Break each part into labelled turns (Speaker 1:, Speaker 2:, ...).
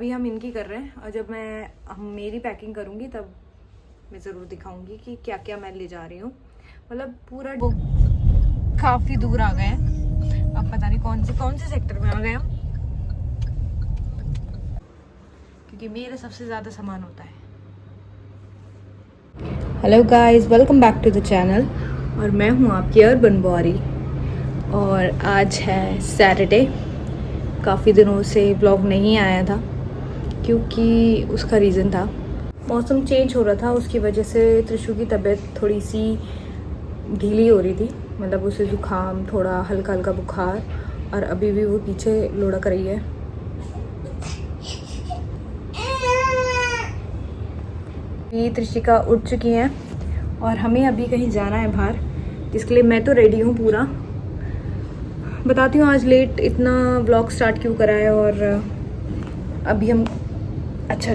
Speaker 1: अभी हम इनकी कर रहे हैं और जब हम मेरी पैकिंग करूँगी तब मैं ज़रूर दिखाऊंगी कि क्या क्या मैं ले जा रही हूँ। मतलब पूरा काफ़ी दूर आ गए हैं। अब पता नहीं कौन से सेक्टर में आ गए हम, क्योंकि मेरा सबसे ज़्यादा सामान होता है। Hello guys, welcome back to the channel. और मैं हूँ आपकी अर्बन बॉरी और आज है सैटरडे। काफ़ी दिनों से ब्लॉग नहीं आया था क्योंकि उसका रीज़न था मौसम चेंज हो रहा था, उसकी वजह से त्रिशु की तबीयत थोड़ी सी ढीली हो रही थी। मतलब उसे ज़ुकाम, थोड़ा हल्का हल्का बुखार, और अभी भी वो पीछे लुढ़क रही है। ये त्रिशिका उठ चुकी हैं और हमें अभी कहीं जाना है बाहर, जिसके लिए मैं तो रेडी हूँ पूरा। बताती हूँ आज लेट इतना व्लॉग स्टार्ट क्यों करा है। और अभी हम अच्छा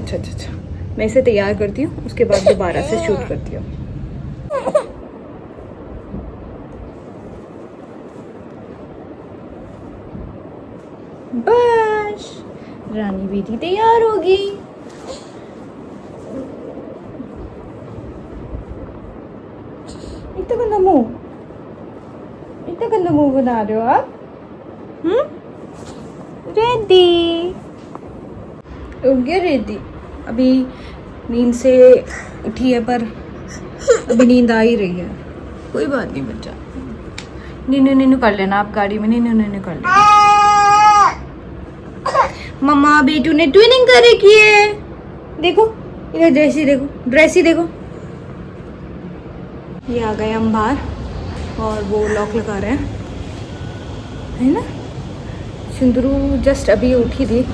Speaker 1: मैं इसे तैयार करती हूँ, उसके बाद दोबारा से शूट करती हूँ। बस रानी बेटी तैयार होगी। इतना गंदा मुंह बना रहे हो आप? रेडी हो गया? रेडी। अभी नींद से उठी है पर अभी नींद आ ही रही है। कोई बात नहीं बच्चा, नीनू कर लेना आप गाड़ी में, नीनू कर लेना। मम्मा बेटू ने ट्विनिंग कर रखी है, देखो इधर ड्रेस ही देखो। ये आ गए हम बाहर और वो लॉक लगा रहे हैं, है ना। सिंदूरू जस्ट अभी उठी थी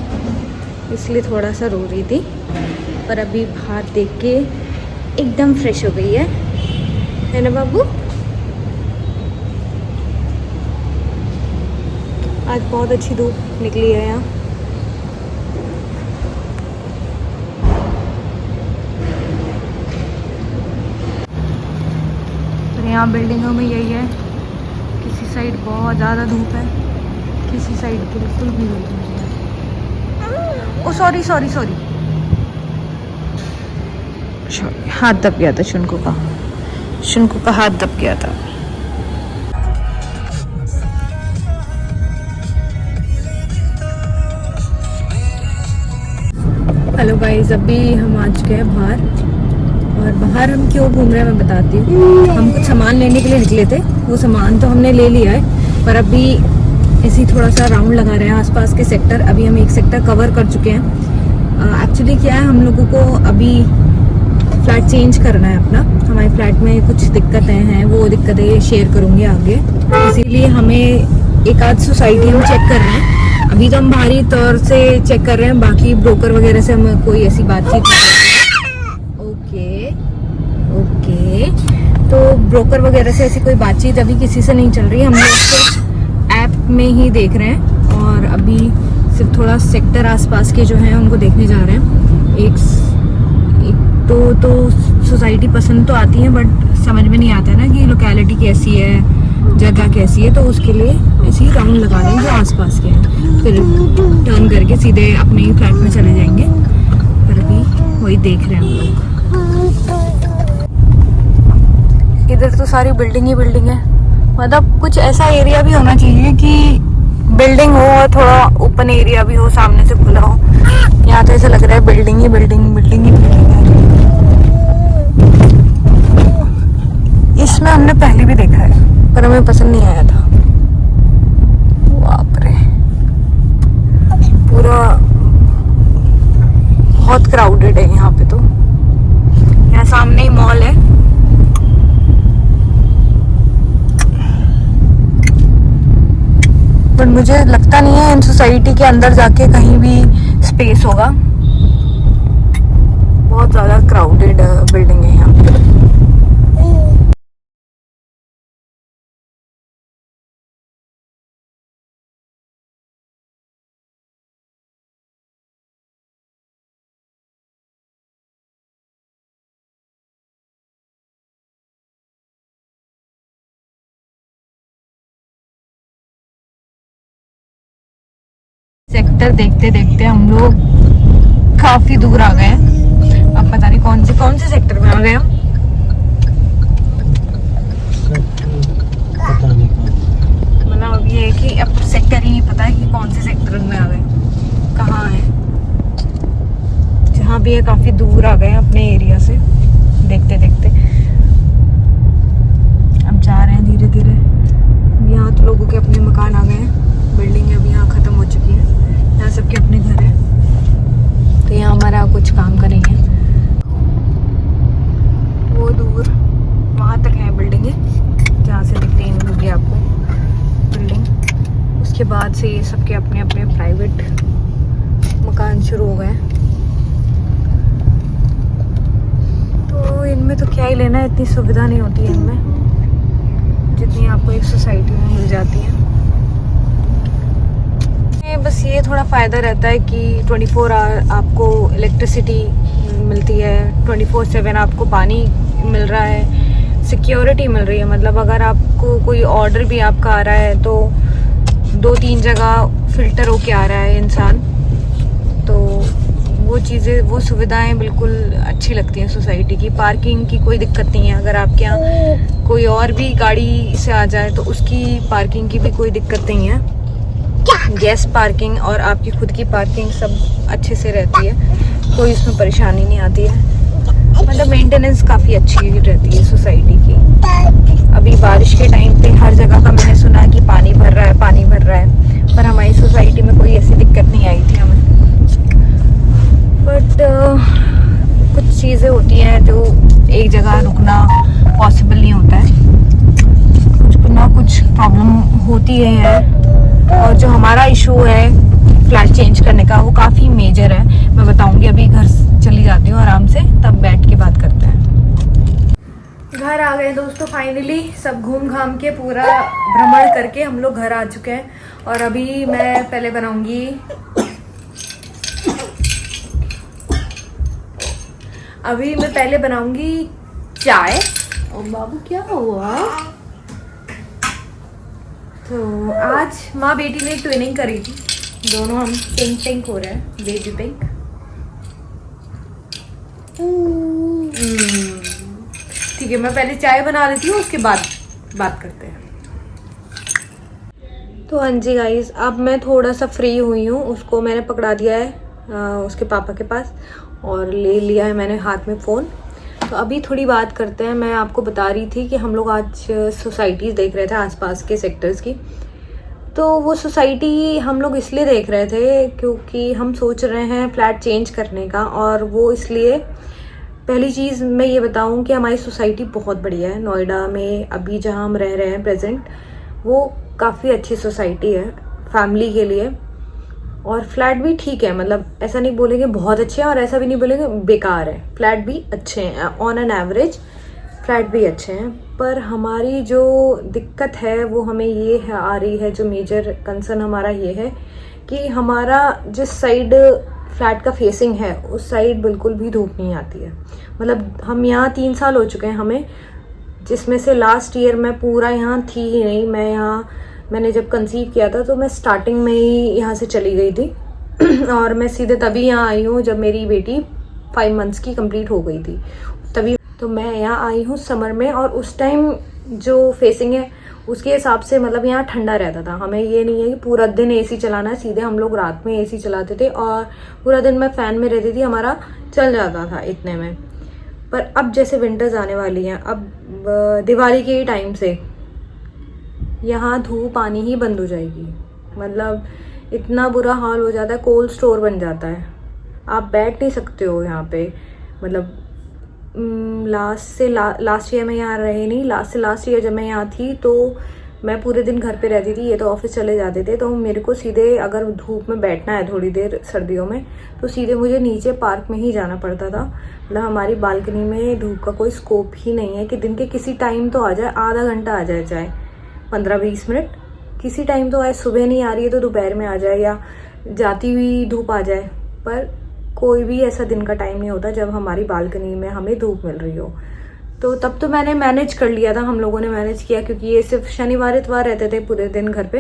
Speaker 1: इसलिए थोड़ा सा रो रही थी, पर अभी बाहर देख के एकदम फ्रेश हो गई है ना बाबू। आज बहुत अच्छी धूप निकली है यहाँ। और यहाँ बिल्डिंगों में यही है, किसी साइड बहुत ज़्यादा धूप है, किसी साइड बिल्कुल भी धूप नहीं है। ओ सॉरी, हाथ दब गया था शुनको का हाथ दब गया था। हेलो गाइस, अभी हम आ चुके हैं बाहर। और बाहर हम क्यों घूम रहे हैं मैं बताती हूँ। हम कुछ सामान लेने के लिए निकले थे, वो सामान तो हमने ले लिया है, पर अभी ऐसे थोड़ा सा राउंड लगा रहे हैं आसपास के सेक्टर। अभी हम एक सेक्टर कवर कर चुके हैं। एक्चुअली क्या है, हम लोगों को अभी फ्लैट चेंज करना है अपना। हमारे फ्लैट में कुछ दिक्कतें हैं, वो दिक्कतें शेयर करूँगी आगे, इसीलिए हमें एक आध सोसाइटी हम चेक कर रहे हैं। अभी तो हम बाहरी तौर से चेक कर रहे हैं, बाकी ब्रोकर वगैरह से हम कोई ऐसी बातचीत ओके तो ब्रोकर वगैरह से ऐसी कोई बातचीत अभी किसी से नहीं चल रही। हम लोग ऐप में ही देख रहे हैं और अभी सिर्फ थोड़ा सेक्टर आसपास के जो हैं उनको देखने जा रहे हैं। एक तो सोसाइटी पसंद तो आती है, बट समझ में नहीं आता है ना कि लोकेलिटी कैसी है, जगह कैसी है। तो उसके लिए ऐसे ही राउंड लगा रहे हैं जो आसपास के हैं, फिर टर्न करके सीधे अपने ही फ्लैट में चले जाएंगे। पर अभी वही देख रहे हैं हम लोग। इधर तो सारी बिल्डिंग ही बिल्डिंग है। मतलब कुछ ऐसा एरिया भी होना चाहिए कि बिल्डिंग हो और थोड़ा ओपन एरिया भी हो, सामने से खुला हो। यहाँ तो ऐसा लग रहा है बिल्डिंग ही बिल्डिंग है। इसमें हमने पहले भी देखा है पर हमें पसंद नहीं आया था। बाप रे, पूरा बहुत क्राउडेड है यहाँ पे। तो यहाँ सामने ही मॉल है। बट मुझे लगता नहीं है इन सोसाइटी के अंदर जाके कहीं भी स्पेस होगा। बहुत ज़्यादा क्राउडेड बिल्डिंग है यहाँ पे। सेक्टर देखते देखते हम लोग काफी दूर आ गए हैं। अब पता नहीं कौन से सेक्टर में आ गए हम।
Speaker 2: पता नहीं
Speaker 1: मतलब अब ये है कि अब सेक्टर ही नहीं पता है कि कौन से सेक्टर में आ गए, कहाँ है। जहाँ भी है काफी दूर आ गए अपने एरिया से, देखते देखते अब जा रहे हैं धीरे धीरे। यहाँ तो लोगों के अपने मकान आ गए हैं, बिल्डिंग अब यहाँ खत्म हो चुकी है, यहाँ सबके अपने घर है। तो यहाँ हमारा कुछ काम करेंगे। वो दूर वहाँ तक है बिल्डिंगे, जहाँ से दिखती होगी आपको बिल्डिंग। उसके बाद से ये सबके अपने अपने प्राइवेट मकान शुरू हो गए। तो इनमें तो क्या ही लेना है, इतनी सुविधा नहीं होती है इनमें जितनी आपको एक सोसाइटी में मिल जाती है। बस ये थोड़ा फ़ायदा रहता है कि 24 आवर आपको इलेक्ट्रिसिटी मिलती है, 24/7 आपको पानी मिल रहा है, सिक्योरिटी मिल रही है। मतलब अगर आपको कोई ऑर्डर भी आपका आ रहा है तो 2-3 जगह फ़िल्टर होके आ रहा है इंसान। तो वो चीज़ें, वो सुविधाएं बिल्कुल अच्छी लगती हैं सोसाइटी की। पार्किंग की कोई दिक्कत नहीं है, अगर आपके यहाँ कोई और भी गाड़ी से आ जाए तो उसकी पार्किंग की भी कोई दिक्कत नहीं है। गेस्ट पार्किंग और आपकी खुद की पार्किंग सब अच्छे से रहती है, कोई उसमें परेशानी नहीं आती है। मतलब मेंटेनेंस काफ़ी अच्छी रहती है सोसाइटी की। अभी बारिश के टाइम पे हर जगह का मैंने सुना कि पानी भर रहा है, पानी भर रहा है, पर हमारी सोसाइटी में कोई ऐसी दिक्कत नहीं आई थी हमें। बट कुछ चीज़ें होती हैं जो एक जगह रुकना पॉसिबल नहीं होता है, कुछ ना कुछ प्रॉब्लम होती है। और जो हमारा इशू है फ्लैट चेंज करने का, वो काफ़ी मेजर है। मैं बताऊंगी, अभी घर चली जाती हूँ आराम से, तब बैठ के बात करते हैं। घर आ गए दोस्तों फाइनली, सब घूम घाम के पूरा भ्रमण करके हम लोग घर आ चुके हैं। और अभी मैं पहले बनाऊंगी चाय। और बाबू क्या हुआ? तो आज माँ बेटी ने ट्विनिंग करी थी, दोनों हम पिंक हो रहे हैं, बेबी पिंक। ठीक है, मैं पहले चाय बना लेती हूँ, उसके बाद बात करते हैं। तो हाँ जी गाइस, अब मैं थोड़ा सा फ्री हुई हूँ। उसको मैंने पकड़ा दिया है उसके पापा के पास, और ले लिया है मैंने हाथ में फ़ोन। तो अभी थोड़ी बात करते हैं। मैं आपको बता रही थी कि हम लोग आज सोसाइटीज़ देख रहे थे आसपास के सेक्टर्स की। तो वो सोसाइटी हम लोग इसलिए देख रहे थे क्योंकि हम सोच रहे हैं फ्लैट चेंज करने का। और वो इसलिए, पहली चीज़ मैं ये बताऊं कि हमारी सोसाइटी बहुत बढ़िया है। नोएडा में अभी जहां हम रह रहे हैं प्रेजेंट, वो काफ़ी अच्छी सोसाइटी है फैमिली के लिए। और फ्लैट भी ठीक है, मतलब ऐसा नहीं बोलेंगे बहुत अच्छे हैं और ऐसा भी नहीं बोलेंगे बेकार है। फ्लैट भी अच्छे हैं, ऑन एन एवरेज फ्लैट भी अच्छे हैं। पर हमारी जो दिक्कत है वो हमें ये है आ रही है, जो मेजर कंसर्न हमारा ये है कि हमारा जिस साइड फ्लैट का फेसिंग है उस साइड बिल्कुल भी धूप नहीं आती है। मतलब हम यहाँ 3 साल हो चुके हैं हमें, जिसमें से लास्ट ईयर मैं पूरा यहाँ थी ही नहीं। मैंने जब कंसीव किया था तो मैं स्टार्टिंग में ही यहाँ से चली गई थी और मैं सीधे तभी यहाँ आई हूँ जब मेरी बेटी 5 मंथ्स की कंप्लीट हो गई थी, तभी तो मैं यहाँ आई हूँ समर में। और उस टाइम जो फेसिंग है उसके हिसाब से मतलब यहाँ ठंडा रहता था। हमें ये नहीं है कि पूरा दिन एसी चलाना है, सीधे हम लोग रात में एसी चलाते थे और पूरा दिन मैं फ़ैन में रहती थी, हमारा चल जाता था इतने में। पर अब जैसे विंटर्स आने वाली हैं, अब दिवाली के टाइम से यहाँ धूप आनी ही बंद हो जाएगी। मतलब इतना बुरा हाल हो जाता है, कोल्ड स्टोर बन जाता है, आप बैठ नहीं सकते हो यहाँ पे। मतलब लास्ट ईयर में यहाँ रहे नहीं, लास्ट ईयर जब मैं यहाँ थी तो मैं पूरे दिन घर पे रहती थी, ये तो ऑफिस चले जाते थे। तो मेरे को सीधे अगर धूप में बैठना है थोड़ी देर सर्दियों में तो सीधे मुझे नीचे पार्क में ही जाना पड़ता था। मतलब हमारी बालकनी में धूप का कोई स्कोप ही नहीं है कि दिन के किसी टाइम तो आ जाए, आधा घंटा आ जाए, चाहे 15-20 मिनट, किसी टाइम तो आए। सुबह नहीं आ रही है तो दोपहर में आ जाए या जाती हुई धूप आ जाए, पर कोई भी ऐसा दिन का टाइम नहीं होता जब हमारी बालकनी में हमें धूप मिल रही हो। तो तब तो मैंने मैनेज कर लिया था, हम लोगों ने मैनेज किया, क्योंकि ये सिर्फ शनिवार इतवार रहते थे पूरे दिन घर पे।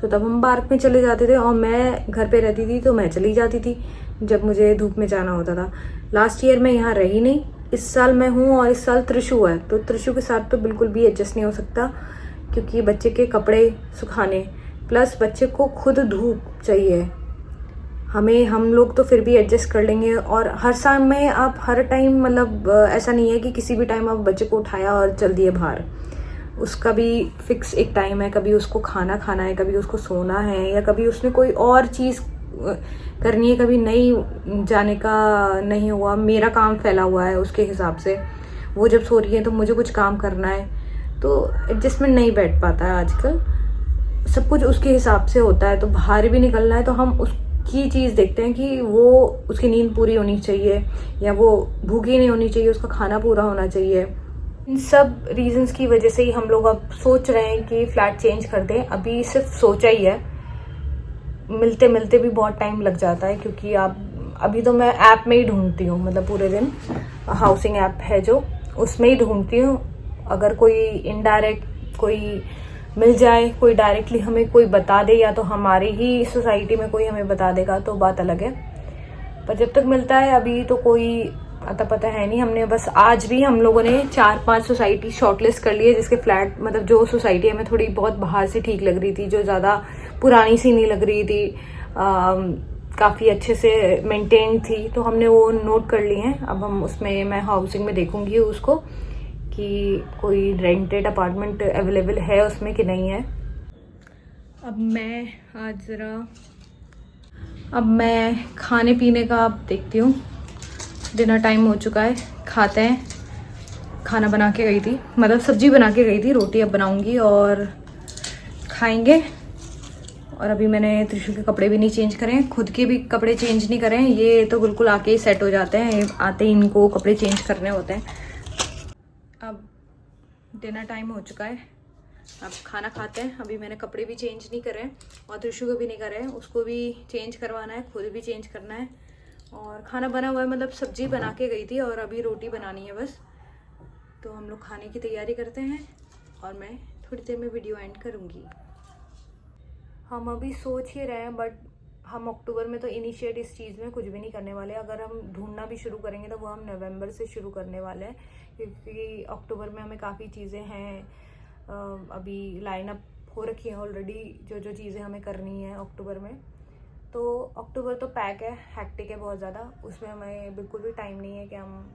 Speaker 1: तो तब हम पार्क में चले जाते थे और मैं घर पे रहती थी तो मैं चली जाती थी, जब मुझे धूप में जाना होता था। लास्ट ईयर मैं यहाँ रही नहीं, इस साल मैं हूँ और इस साल त्रिशु है, तो त्रिशु के साथ तो बिल्कुल भी एडजस्ट नहीं हो सकता, क्योंकि बच्चे के कपड़े सुखाने प्लस बच्चे को खुद धूप चाहिए। हम लोग तो फिर भी एडजस्ट कर लेंगे, और हर साल में आप हर टाइम मतलब ऐसा नहीं है कि किसी भी टाइम आप बच्चे को उठाया और चल दिए बाहर। उसका भी फिक्स एक टाइम है, कभी उसको खाना खाना है, कभी उसको सोना है, या कभी उसने कोई और चीज़ करनी है, कभी नहीं जाने का नहीं हुआ, मेरा काम फैला हुआ है उसके हिसाब से, वो जब सो रही है तो मुझे कुछ काम करना है, तो एडजस्टमेंट नहीं बैठ पाता है आजकल। सब कुछ उसके हिसाब से होता है, तो बाहर भी निकलना है तो हम उसकी चीज़ देखते हैं कि वो उसकी नींद पूरी होनी चाहिए, या वो भूखी नहीं होनी चाहिए, उसका खाना पूरा होना चाहिए। इन सब रीजंस की वजह से ही हम लोग अब सोच रहे हैं कि फ्लैट चेंज कर दें। अभी सिर्फ सोचा ही है, मिलते मिलते भी बहुत टाइम लग जाता है, क्योंकि अभी तो मैं ऐप में ही ढूंढती हूँ, मतलब पूरे दिन हाउसिंग ऐप है जो, उसमें ही ढूंढती हूँ। अगर कोई इनडायरेक्ट कोई मिल जाए, कोई डायरेक्टली हमें कोई बता दे, या तो हमारी ही सोसाइटी में कोई हमें बता देगा तो बात अलग है, पर जब तक मिलता है अभी तो कोई अता पता है नहीं। हमने बस आज भी हम लोगों ने 4-5 सोसाइटी शॉर्टलिस्ट कर ली है, जिसके फ्लैट मतलब जो सोसाइटी हमें थोड़ी बहुत बाहर से ठीक लग रही थी, जो ज़्यादा पुरानी सी नहीं लग रही थी, काफ़ी अच्छे से मेंटेन थी, तो हमने वो नोट कर ली हैं। अब हम उसमें मैं हाउसिंग में देखूंगी उसको कि कोई रेंटेड अपार्टमेंट अवेलेबल है उसमें कि नहीं है। अब मैं खाने पीने का अब देखती हूँ, डिनर टाइम हो चुका है, खाते हैं। खाना बना के गई थी, मतलब सब्जी बना के गई थी, रोटी अब बनाऊंगी और खाएंगे। और अभी मैंने त्रिशु के कपड़े भी नहीं चेंज करें, खुद के भी कपड़े चेंज नहीं करें, ये तो बिल्कुल आके ही सेट हो जाते हैं, आते ही इनको कपड़े चेंज करने होते हैं। अब डिनर टाइम हो चुका है, अब खाना खाते हैं। अभी मैंने कपड़े भी चेंज नहीं करे और त्रिशु को भी नहीं करे, उसको भी चेंज करवाना है, खुद भी चेंज करना है। और खाना बना हुआ है, मतलब सब्जी बना के गई थी और अभी रोटी बनानी है बस। तो हम लोग खाने की तैयारी करते हैं और मैं थोड़ी देर में वीडियो एंड करूँगी। हम अभी सोच ही रहे हैं, बट हम अक्टूबर में तो इनिशिएट इस चीज़ में कुछ भी नहीं करने वाले। अगर हम ढूंढना भी शुरू करेंगे तो वो हम नवंबर से शुरू करने वाले हैं, क्योंकि अक्टूबर में हमें काफ़ी चीज़ें हैं अभी लाइन अप हो रखी है ऑलरेडी, जो जो चीज़ें हमें करनी है अक्टूबर में। तो अक्टूबर तो पैक है, हैक्टिक है बहुत ज़्यादा, उसमें हमें बिल्कुल भी टाइम नहीं है कि हम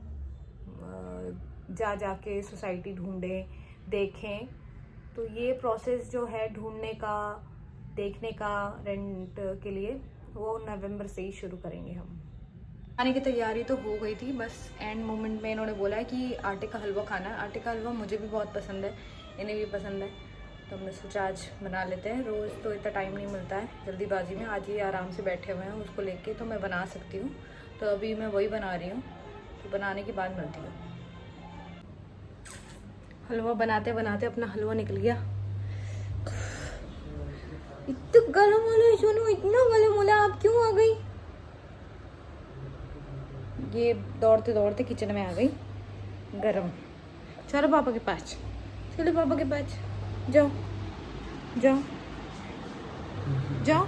Speaker 1: जाके सोसाइटी ढूंढें, देखें। तो ये प्रोसेस जो है ढूंढने का, देखने का रेंट के लिए, वो नवंबर से ही शुरू करेंगे हम। खाने की तैयारी तो हो गई थी, बस एंड मोमेंट में इन्होंने बोला है कि आटे का हलवा खाना है। आटे का हलवा मुझे भी बहुत पसंद है, इन्हें भी पसंद है, तो हमने सोचा आज बना लेते हैं। रोज़ तो इतना टाइम नहीं मिलता है जल्दीबाजी में, आज ये आराम से बैठे हुए हैं उसको लेके, तो मैं बना सकती हूँ। तो अभी मैं वही बना रही हूँ, तो बनाने के बाद मिलती हूँ। हलवा बनाते बनाते अपना हलवा निकल गया। इतना गरम वाला सुनो, इतना गरम वाला, आप क्यों आ गई? ये दौड़ते दौड़ते किचन में आ गई, गरम। चलो पापा के पास, चलो पापा के पास, जाओ जाओ जाओ।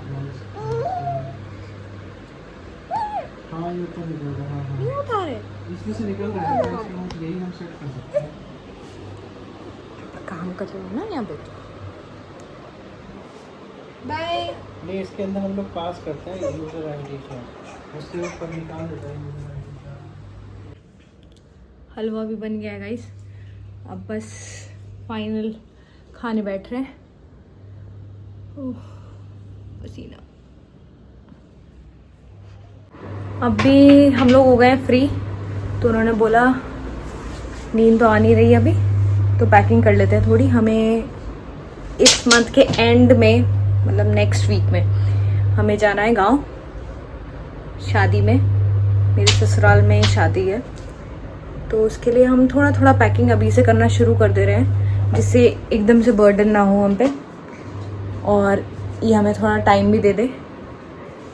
Speaker 2: हाँ ये तो निकल रहा है,
Speaker 1: नहीं उठा रहे,
Speaker 2: इसमें से निकल रहा है, यही हम सेट कर सकते हैं।
Speaker 1: काम कर रहे हो ना यहाँ पे। बाय।
Speaker 2: नहीं, इसके अंदर हम लोग पास करते हैं यूजर आईडी का, उससे ऊपर निकाल देता है यूजर आईडी का।
Speaker 1: हलवा भी बन गया है गाइस, अब बस फाइनल खाने बैठ रहे हैं। ओह पसीना। अब भी हम लोग हो गए हैं फ्री, तो उन्होंने बोला नींद तो आ नहीं रही अभी, तो पैकिंग कर लेते हैं थोड़ी। हमें इस मंथ के एंड में, मतलब नेक्स्ट वीक में हमें जाना है गांव, शादी में, मेरे ससुराल में शादी है। तो उसके लिए हम थोड़ा थोड़ा पैकिंग अभी से करना शुरू कर दे रहे हैं, जिससे एकदम से बर्डन ना हो हम पे, और ये हमें थोड़ा टाइम भी दे दे,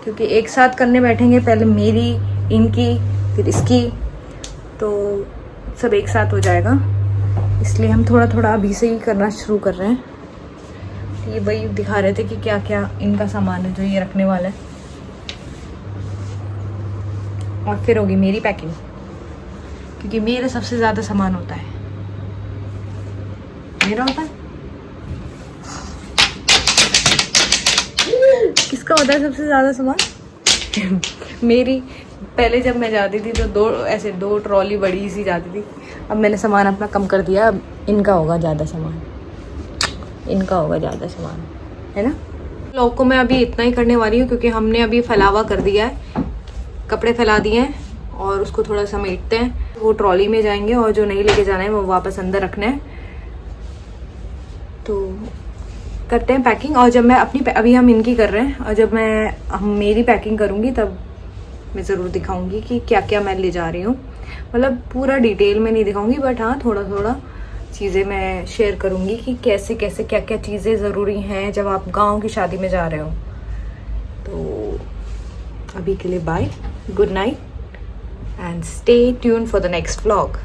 Speaker 1: क्योंकि एक साथ करने बैठेंगे, पहले मेरी, इनकी, फिर इसकी, तो सब एक साथ हो जाएगा। इसलिए हम थोड़ा थोड़ा अभी से ही करना शुरू कर रहे हैं। ये वही दिखा रहे थे कि क्या क्या इनका सामान है जो ये रखने वाला है। और फिर होगी मेरी पैकिंग, क्योंकि मेरा सबसे ज़्यादा सामान होता है। मेरा होता है, किसका होता है सबसे ज़्यादा सामान? मेरी। पहले जब मैं जाती थी तो दो ट्रॉली बड़ी सी जाती थी, अब मैंने सामान अपना कम कर दिया। अब इनका होगा ज़्यादा सामान, इनका होगा ज़्यादा सामान, है ना। लोग को मैं अभी इतना ही करने वाली हूँ, क्योंकि हमने अभी फैलावा कर दिया है, कपड़े फैला दिए हैं और उसको थोड़ा समेटते हैं। वो ट्रॉली में जाएंगे और जो नहीं लेके जाना है वो वापस अंदर रखना है। तो करते हैं पैकिंग। और जब मैं अभी हम इनकी कर रहे हैं, और जब हम मेरी पैकिंग करूँगी तब मैं ज़रूर दिखाऊंगी कि क्या क्या मैं ले जा रही हूँ। मतलब पूरा डिटेल में नहीं दिखाऊंगी, बट हाँ थोड़ा थोड़ा चीज़ें मैं शेयर करूँगी कि कैसे कैसे क्या क्या चीज़ें ज़रूरी हैं जब आप गांव की शादी में जा रहे हो। तो अभी के लिए bye, good night and stay tune for the next vlog.